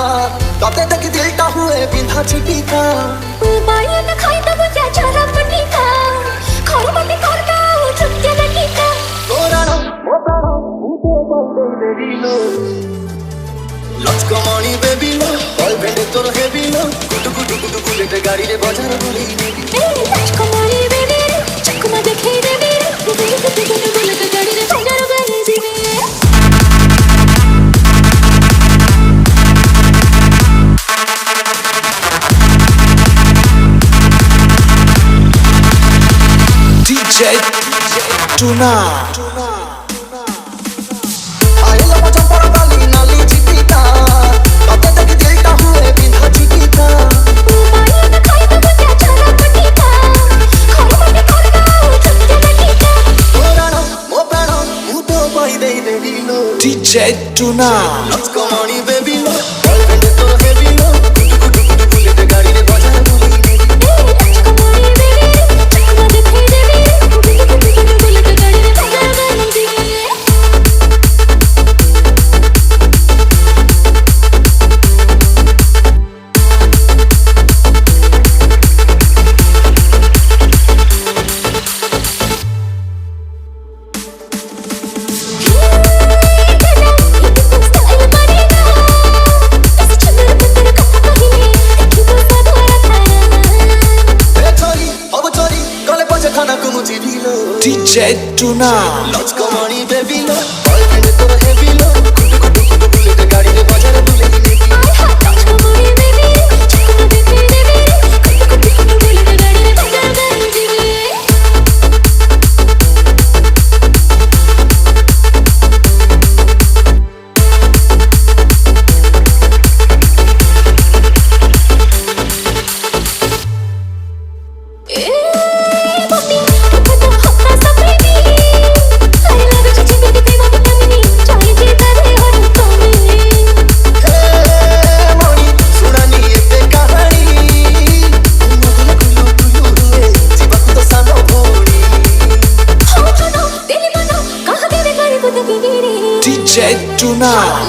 तोते तक दिलटा हुए बिंधा छिटिका बाया न खाई तब जा चरा पटिका खर मटे करता छुट्टे लटिका तोरानो मोतानो उतो बाई दे दिलो लचका मणि बेबी लो गर्लफ्रेंड तोर हेबी लो गुटु गुटु गुटु बुलेट गाड़ी रे बाजार बुली ए लचका मणि बेबी चकमा देखे देबी गुटु गुटु गुटु बुलेट गाड़ी रे बाजार बुली दिबे Tuna. आए लगा चंपरा काली नाली चिटिका तोते तक दिलटा हुए बिंधा छिटिका बाया न खाई तब जा चरा पटिका खर मटे करता छुट्टे लटिका तोरानो मोतानो उतो बाई दे दिलो DJ Tuna. लचका मणि बेबी लो गर्लफ्रेंड तोर हेबी लो गुटु गुटु गुटु बुलेट गाड़ी रे बाजार बुली लचका मणि बेबी चकमा देखे देबी गुटु गुटु गुटु बुलेट गाड़ी रे बाजार बुली दिबे DJ Tuna. लचका मणि बेबी लो गर्लफ्रेंड तोर हेबी लो गुटु गुटु गुटु बुलेट गाड़ी रे बाजार बुली लचका मणि बेबी चकमा देखे देबी गुटु गुटु गुटु बुलेट गाड़ी रे बाजार बुली दिबे DJ Tuna.